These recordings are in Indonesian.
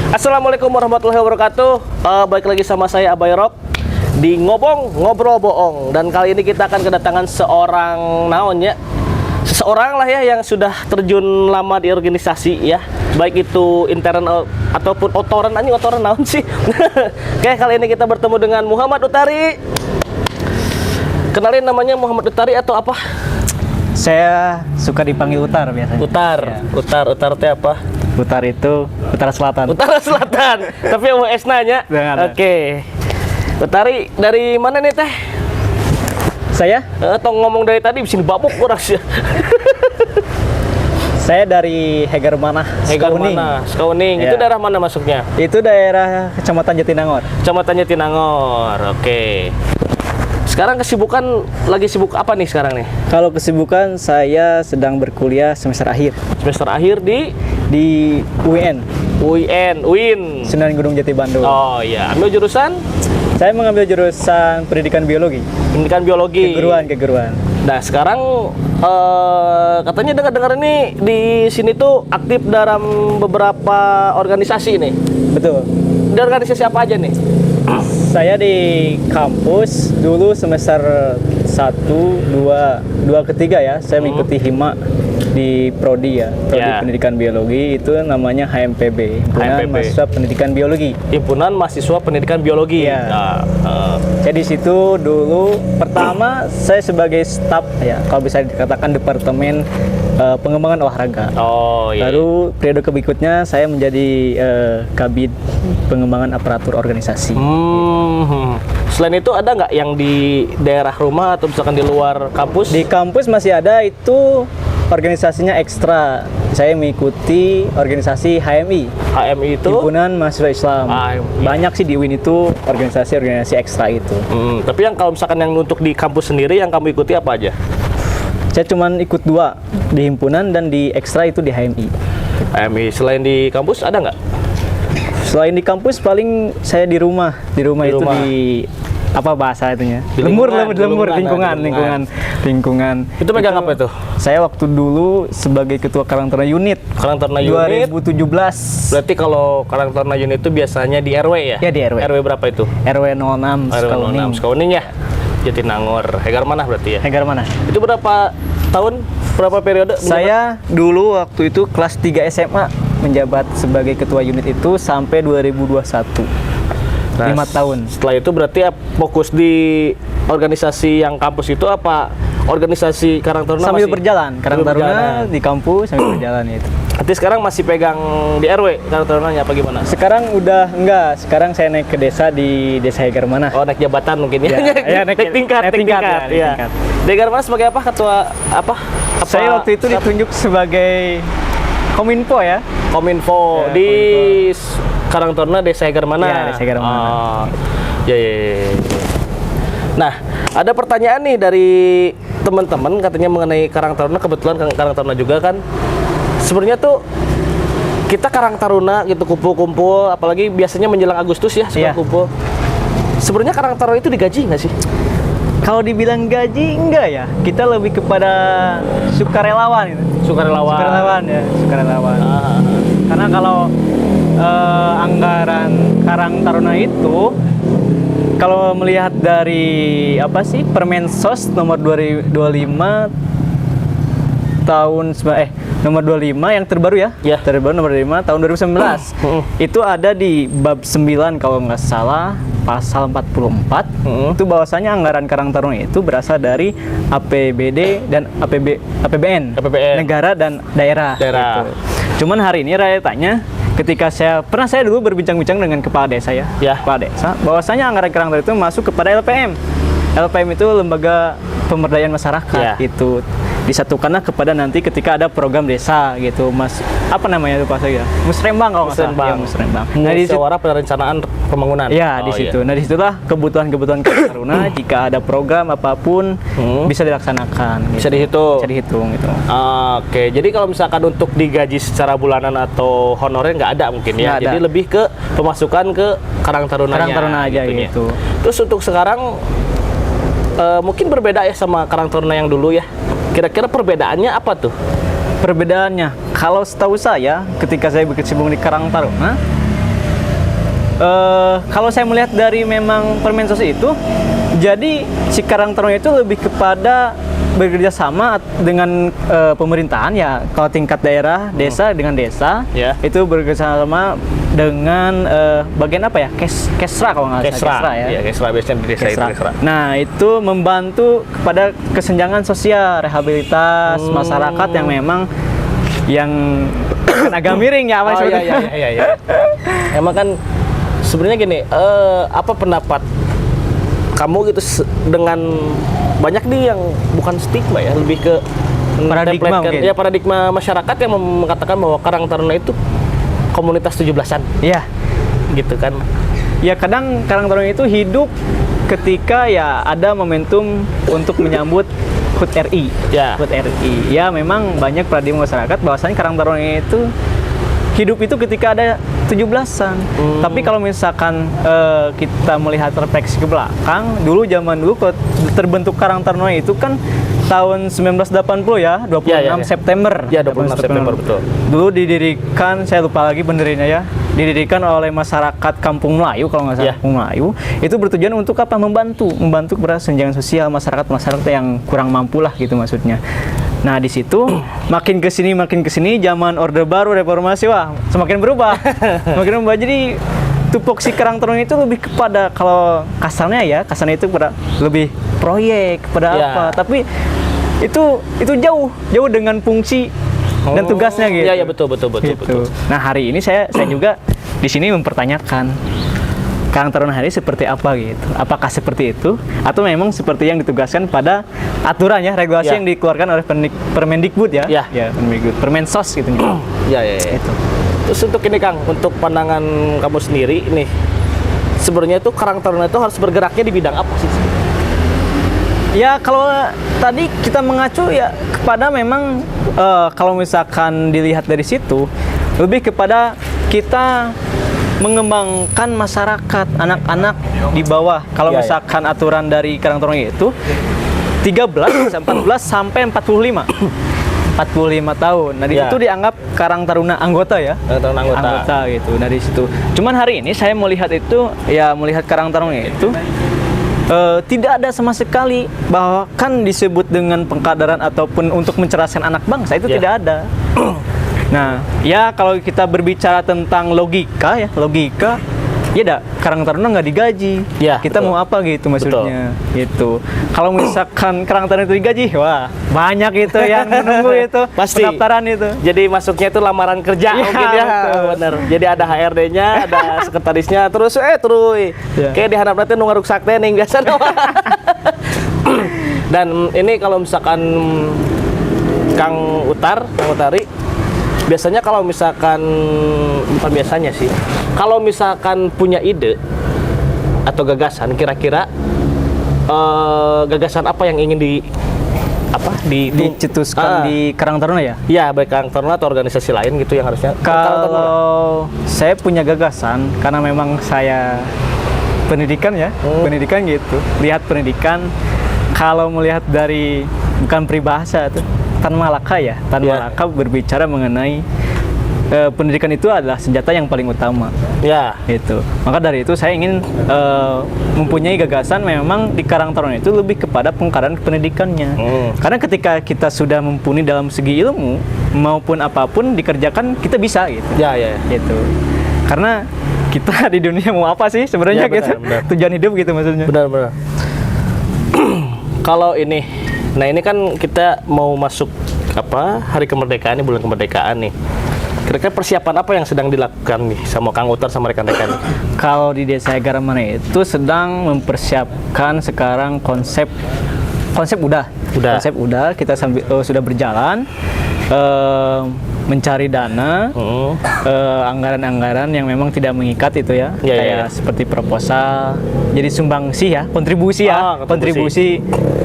Assalamualaikum warahmatullahi wabarakatuh. Baik lagi sama saya Abai Rock di Ngobong Ngobrol Boong. Dan kali ini kita akan kedatangan seorang seseorang lah ya yang sudah terjun lama di organisasi ya, baik itu intern ataupun otoran naon sih. Oke, kali ini kita bertemu dengan Muhammad Utari. Kenalin, namanya Muhammad Utari atau apa? Saya suka dipanggil Utar biasanya. Utar, Ya. Utar teh apa? Utar itu Utara Selatan. Utara Selatan. Tapi US nanya. Oke. Utari dari mana nih teh? Saya? Tong ngomong dari tadi sini babuk orang sih. Saya dari Hegar Manah, Skauning. Skauning. Ya. Itu daerah mana masuknya? Itu daerah Kecamatan Jatinangor. Kecamatan Jatinangor. Oke. Sekarang kesibukan lagi sibuk apa nih sekarang nih? Kalau kesibukan saya sedang berkuliah semester akhir Semester akhir di UIN, UIN. Sunan Gunung Jati Bandung. Oh iya, ambil jurusan Saya mengambil jurusan Pendidikan Biologi. pendidikan biologi. Keguruan. Nah, sekarang katanya dengar-dengar ini di sini tuh aktif dalam beberapa organisasi nih. Betul. Di organisasi apa aja nih? Saya di kampus dulu semester 1, 2 ketiga ya. Saya mengikuti HIMA di Prodi ya, Prodi Ya. Pendidikan Biologi, itu namanya HMPB, Himpunan HMPB. Mahasiswa Pendidikan Biologi. Himpunan Mahasiswa Pendidikan Biologi. Iya. Nah, Jadi di situ dulu pertama saya sebagai staf ya, kalau bisa dikatakan departemen pengembangan olahraga. oh iya. Lalu periode berikutnya saya menjadi kabid pengembangan aparatur organisasi. Selain itu ada nggak yang di daerah rumah atau misalkan di luar kampus? Di kampus masih ada, itu organisasinya ekstra. Saya mengikuti organisasi HMI, HMI itu? Himpunan Mahasiswa Islam. HMI. Banyak sih di UIN itu organisasi ekstra itu. Tapi yang kalau misalkan yang untuk di kampus sendiri yang kamu ikuti apa aja? Saya cuman ikut 2, di himpunan dan di ekstra itu di HMI. HMI. Selain di kampus ada nggak? Selain di kampus paling saya di rumah. Di rumah itu rumah. di apa bahasa itunya? Di Lembur, lingkungan. lingkungan. Itu megang apa itu? Saya waktu dulu sebagai ketua Karang Taruna unit Karang Taruna unit. 2017. Berarti kalau Karang Taruna unit itu biasanya di RW ya? Ya, di RW. RW berapa itu? RW 06 RW 06 Skauning. Skauning ya? Jatinangor. Hegar mana berarti ya? Hegar mana? Itu berapa tahun? Berapa periode? Saya dulu waktu itu kelas 3 SMA menjabat sebagai ketua unit itu sampai 2021. 5 tahun. Setelah itu berarti ya fokus di organisasi yang kampus itu apa organisasi Karang Taruna Sambil masih? berjalan, Karang Sambil Taruna berjalan. di kampus sambil berjalan itu. Berarti sekarang masih pegang di RW Karang Tarunanya apa gimana? Sekarang udah enggak, sekarang saya naik ke desa di Desa Hegar Manah. Oh, naik jabatan mungkin ya? Ya, naik tingkat. naik tingkat. Di Hegar mana sebagai apa? Ketua apa? Saya waktu itu ditunjuk sebagai Kominfo ya. Kominfo Ya, di Karang Taruna Desa Hegar mana? Ya, Desa Hegar Manah. Oh, ya. Nah, ada pertanyaan nih dari teman-teman katanya mengenai Karang Taruna. Kebetulan Karang Taruna juga kan. Sebenarnya tuh kita Karang Taruna gitu kumpul-kumpul, apalagi biasanya menjelang Agustus ya suka Iya. kumpul. Sebenarnya Karang Taruna itu digaji nggak sih? Kalau dibilang gaji enggak ya, kita lebih kepada sukarelawan gitu. Sukarelawan. Sukarelawan. Ah. Karena kalau anggaran Karang Taruna itu, kalau melihat dari apa sih Permensos nomor 25 nomor 25 yang terbaru ya, Ya. terbaru nomor 5 tahun 2019 itu ada di bab 9 kalau nggak salah pasal 44 itu bahwasanya anggaran Karang Taruna itu berasal dari APBD dan APBN negara dan daerah. Daerah. Gitu. Cuman hari ini realitanya ketika saya dulu berbincang-bincang dengan kepala desa ya, Ya. kepala desa, bahwasanya anggaran Karang Taruna itu masuk kepada LPM. LPM itu lembaga pemberdayaan masyarakat Ya. gitu. Disatukanlah kepada nanti ketika ada program desa gitu, Mas. Apa namanya itu Pak saya? Musrembang kalau nggak salah. Ya, Musrembang. Nah, di Musyawarah Perencanaan Pembangunan. Ya, Oh, di situ. iya. Nah, disitulah kebutuhan-kebutuhan Karang Taruna jika ada program apapun bisa dilaksanakan. Bisa gitu. dihitung. Bisa dihitung gitu. Oke, jadi kalau misalkan untuk digaji secara bulanan atau honorer nggak ada mungkin ya. Nggak ada. Jadi lebih ke pemasukan ke Karang Tarunanya. Karang Taruna aja gitu. Terus untuk sekarang mungkin berbeda ya sama Karang Taruna yang dulu ya. Kira-kira perbedaannya apa tuh? Perbedaannya, kalau setahu saya ketika saya berkecimpung di Karang Taruna kalau saya melihat dari memang Permensos itu, jadi si Karang Taruna itu lebih kepada bekerja sama dengan pemerintahan ya. Kalau tingkat daerah, desa dengan desa, Ya. itu bekerja sama dengan bagian apa ya? Kesra kalau nggak salah. Kesra, ya. ya Kesra biasanya di desa itu Kesra. Nah, itu membantu kepada kesenjangan sosial, rehabilitas masyarakat yang memang yang kan agak miring ya Mas. Oh iya. Emang kan sebenarnya gini, apa pendapat kamu gitu dengan banyak nih yang bukan stigma ya, lebih ke Paradigma menempelkan- mungkin. ya paradigma masyarakat yang mengatakan bahwa Karang Taruna itu komunitas 17-an Iya. gitu kan. Ya kadang Karang Taruna itu hidup ketika ya ada momentum untuk menyambut HUT RI. Ya. HUT RI. Ya memang banyak paradigma masyarakat bahwasanya Karang Taruna itu hidup itu ketika ada 17-an. Tapi kalau misalkan kita melihat refleksi ke belakang, zaman dulu kalau terbentuk Karang Taruna itu kan tahun 1980 ya, 26 Ya. September. Ya, 26 September, betul. Dulu didirikan, saya lupa lagi pendirinya ya, didirikan oleh masyarakat Kampung Melayu kalau nggak salah, Ya. Kampung Melayu. Itu bertujuan untuk apa? Membantu kepada senjangan sosial masyarakat yang kurang mampu lah gitu maksudnya. Nah di situ makin kesini zaman Orde Baru Reformasi wah semakin berubah, semakin berubah. Jadi tupoksi Karang Taruna itu lebih kepada kalau kasarnya itu kepada lebih proyek kepada Ya. apa. Tapi itu jauh dengan fungsi dan tugasnya gitu. Iya betul. Gitu. Nah hari ini saya juga di sini mempertanyakan Karang Taruna hari seperti apa gitu. Apakah seperti itu atau memang seperti yang ditugaskan pada aturan ya, regulasi Ya. yang dikeluarkan oleh Permendikbud ya. Ya. Ya, Permendikbud, Permensos gitu. Ya. Itu. Terus untuk ini Kang, untuk pandangan kamu sendiri nih, sebenarnya itu Karang Taruna itu harus bergeraknya di bidang apa sih? Ya kalau tadi kita mengacu ya kepada memang kalau misalkan dilihat dari situ lebih kepada kita mengembangkan masyarakat anak-anak di bawah. Kalau Ya, ya. misalkan aturan dari Karang Taruna itu 13, 14 sampai 45. 45 tahun. Nah, di Ya. situ dianggap Karang Taruna anggota ya. Karang Taruna anggota. Gitu dari situ. Cuman hari ini saya melihat itu ya melihat Karang Taruna itu tidak ada sama sekali bahwa kan disebut dengan pengkaderan ataupun untuk mencerdaskan anak bangsa itu Ya. tidak ada. Nah, ya kalau kita berbicara tentang logika, ya dah Karang Taruna nggak digaji. Ya, Kita betul. mau apa gitu maksudnya. Gitu. Kalau misalkan Karang Taruna itu digaji, wah banyak itu yang menunggu itu Pasti. pendaftaran itu. Jadi masuknya itu lamaran kerja Iya, mungkin ya. betul. Bener. Jadi ada HRD-nya, ada sekretarisnya, terus terus. Ya. Kayak diharap nanti nu ngaruksak teh ning biasa. Dan ini kalau misalkan Kang Utari, biasanya kalau misalkan bukan biasanya sih, kalau misalkan punya ide atau gagasan, kira-kira gagasan apa yang ingin Dicetuskan di Karang Taruna ya. Ya, baik Karang Taruna atau organisasi lain gitu yang harusnya. Karang Taruna. Kalau saya punya gagasan karena memang saya pendidikan ya, pendidikan gitu. Lihat pendidikan kalau melihat dari bukan peribahasa tuh Tan Malaka ya. Tan Ya. Malaka berbicara mengenai pendidikan itu adalah senjata yang paling utama. Ya, Itu. Maka dari itu saya ingin mempunyai gagasan memang di Karang Taruna itu lebih kepada pengkaderan pendidikannya. Karena ketika kita sudah mumpuni dalam segi ilmu maupun apapun dikerjakan kita bisa gitu. ya. Gitu. Karena kita di dunia mau apa sih sebenarnya Ya, benar, gitu. benar. Tujuan hidup gitu maksudnya. Benar. Kalau ini, nah ini kan kita mau masuk hari kemerdekaan nih, bulan kemerdekaan nih. Kira-kira persiapan apa yang sedang dilakukan nih sama Kang Utar sama rekan-rekan? Kalau di Desa Garamana itu sedang mempersiapkan sekarang konsep udah. Konsep udah kita sudah berjalan mencari dana anggaran-anggaran yang memang tidak mengikat itu ya, Ya, kayak ya. seperti proposal jadi sumbangsi ya, kontribusi ya, kontribusi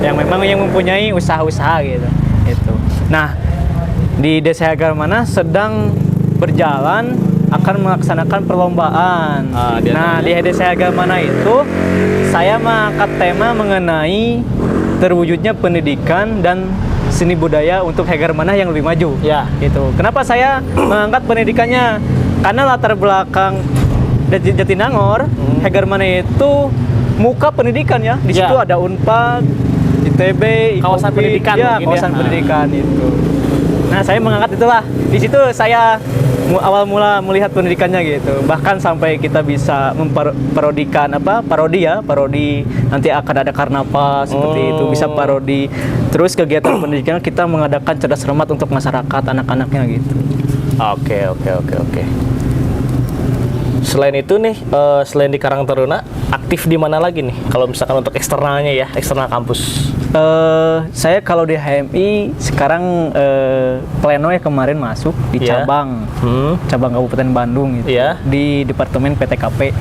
yang memang yang mempunyai usaha-usaha gitu. Nah di Desa Garamana sedang berjalan akan melaksanakan perlombaan. Di Desa Garamana itu saya mengangkat tema mengenai terwujudnya pendidikan dan seni budaya untuk Hegarmanah yang lebih maju. Ya. Gitu. Kenapa saya mengangkat pendidikannya? Karena latar belakang Jatinangor, Hegar mana itu muka pendidikan ya. Di situ ada Unpad, ITB, Kawasan pendidikan ya, mungkin kawasan pendidikan itu. Nah, saya mengangkat itulah. Di situ saya awal mula melihat pendidikannya gitu. Bahkan sampai kita bisa memparodikan parodi nanti akan ada karnaval seperti itu, bisa parodi. Terus kegiatan pendidikan kita mengadakan cerdas cermat untuk masyarakat anak-anaknya gitu. Oke. Selain itu nih, selain di Karang Taruna, aktif di mana lagi nih? Kalau misalkan untuk eksternalnya ya, eksternal kampus. Saya kalau di HMI sekarang pleno ya kemarin masuk di cabang Kabupaten Bandung gitu, di Departemen PTKP.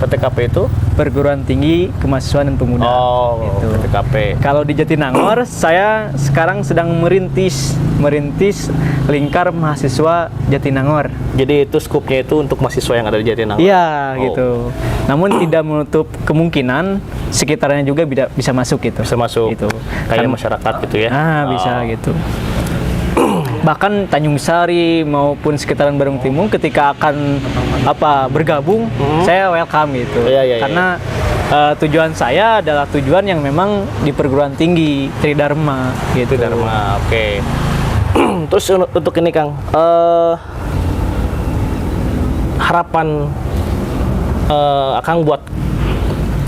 PTKP itu Perguruan Tinggi Kemahasiswaan dan Pemuda. Gitu. PTKP. Kalau di Jatinangor, saya sekarang sedang merintis lingkar mahasiswa Jatinangor. Jadi itu skupnya itu untuk mahasiswa yang ada di Jatinangor. Iya, gitu. Namun tidak menutup kemungkinan sekitarnya juga bisa masuk gitu. Bisa masuk. Gitu. Kayak masyarakat gitu ya. Bisa gitu. Bahkan Tanjung Sari maupun sekitaran Bandung Timur ketika akan bergabung, saya welcome gitu. Karena tujuan saya adalah tujuan yang memang di perguruan tinggi Tridharma gitu. Tridharma, oke. Terus untuk ini Kang, harapan Akang buat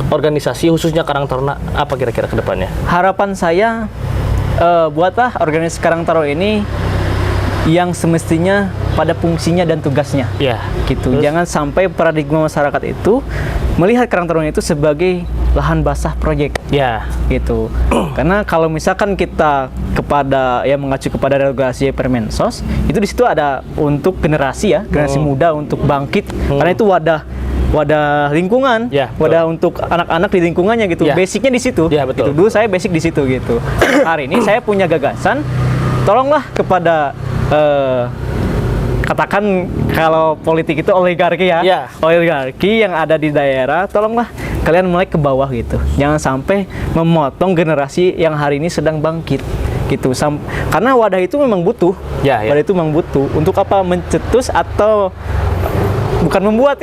organisasi khususnya Karang Taruna apa kira-kira ke depannya? Harapan saya buatlah organisasi Karang Taruna ini yang semestinya pada fungsinya dan tugasnya. Gitu. Terus? Jangan sampai paradigma masyarakat itu melihat Karang Taruna itu sebagai lahan basah proyek. Gitu. Karena kalau misalkan kita mengacu kepada regulasi Permensos, itu di situ ada untuk generasi muda untuk bangkit. Karena itu wadah lingkungan, wadah untuk anak-anak di lingkungannya gitu. Basicnya di situ. Betul. Gitu. Dulu saya basic di situ gitu. Hari ini saya punya gagasan, tolonglah kepada katakan kalau politik itu oligarki oligarki yang ada di daerah, tolonglah kalian mulai ke bawah gitu. Jangan sampai memotong generasi yang hari ini sedang bangkit gitu. Karena wadah itu memang butuh. Wadah itu memang butuh. Untuk apa? Mencetus atau bukan membuat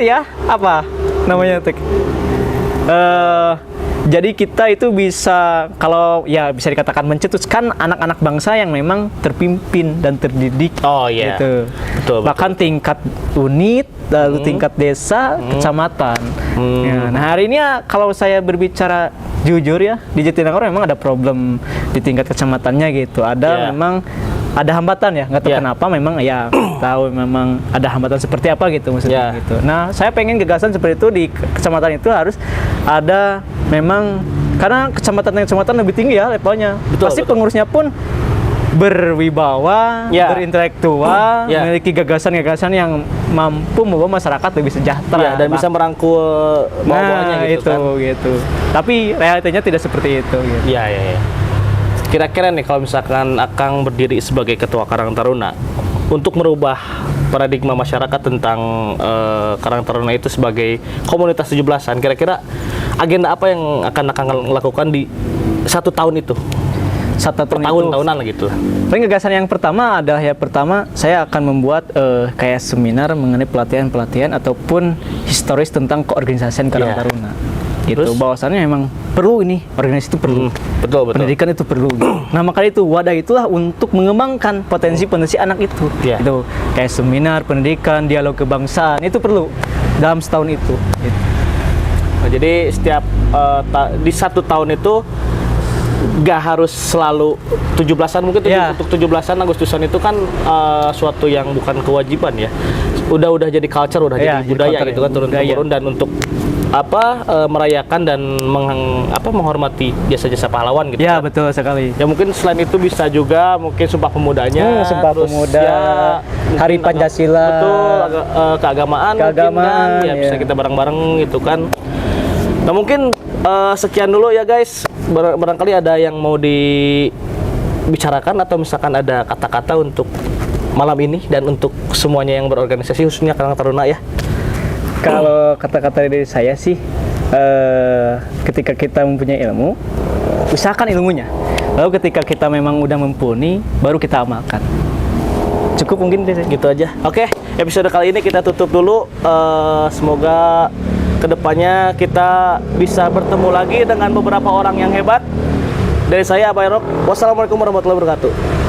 jadi kita itu bisa, kalau bisa dikatakan mencetuskan anak-anak bangsa yang memang terpimpin dan terdidik. Gitu. Betul. Bahkan tingkat unit, lalu tingkat desa, kecamatan. Nah, hari ini kalau saya berbicara jujur di Jatinangor memang ada problem di tingkat kecamatannya gitu. Memang ada hambatan nggak tahu kenapa, memang tahu memang ada hambatan seperti apa gitu maksudnya gitu. Nah, saya pengen gagasan seperti itu di kecamatan itu harus ada memang, karena kecamatan lebih tinggi levelnya. Pasti pengurusnya pun berwibawa, berintelektual, memiliki gagasan-gagasan yang mampu membawa masyarakat lebih sejahtera dan bisa merangkul bawah-bawahnya gitu. Tapi realitanya tidak seperti itu gitu. Kira-kira nih kalau misalkan Akang berdiri sebagai ketua Karang Taruna untuk merubah paradigma masyarakat tentang Karang Taruna itu sebagai komunitas 17-an, kira-kira agenda apa yang akan Akang lakukan di 1 tahun itu? 1 tahunan gitu. Paling gagasan yang pertama adalah saya akan membuat kayak seminar mengenai pelatihan ataupun historis tentang keorganisasian Karang Taruna. Gitu. Bahwasannya memang perlu ini, organisasi itu perlu. Betul. Pendidikan itu perlu. Gitu. Nah, makanya itu wadah itulah untuk mengembangkan potensi anak itu. Gitu. Kayak seminar pendidikan, dialog kebangsaan itu perlu dalam setahun itu. Gitu. Jadi setiap di 1 tahun itu nggak harus selalu 17-an, mungkin untuk 17-an Agustusan itu kan suatu yang bukan kewajiban udah jadi culture, udah jadi budaya gitu kan, turun-temurun, dan untuk merayakan dan menghormati jasa-jasa pahlawan gitu. Betul sekali. Mungkin selain itu bisa juga mungkin Sumpah Pemudanya, Sumpah Pemuda, Hari Pancasila, keagamaan mungkin, bisa kita bareng-bareng gitu kan. Nah, mungkin sekian dulu ya guys. Barangkali ada yang mau dibicarakan atau misalkan ada kata-kata untuk malam ini dan untuk semuanya yang berorganisasi khususnya Karang Taruna Kalau kata-kata dari saya sih, ketika kita mempunyai ilmu, usahakan ilmunya. Lalu ketika kita memang udah mumpuni, baru kita amalkan. cukup mungkin deh. Gitu aja. Oke, episode kali ini kita tutup dulu. Semoga kedepannya kita bisa bertemu lagi dengan beberapa orang yang hebat. Dari saya Abai Rock. Wassalamualaikum warahmatullahi wabarakatuh.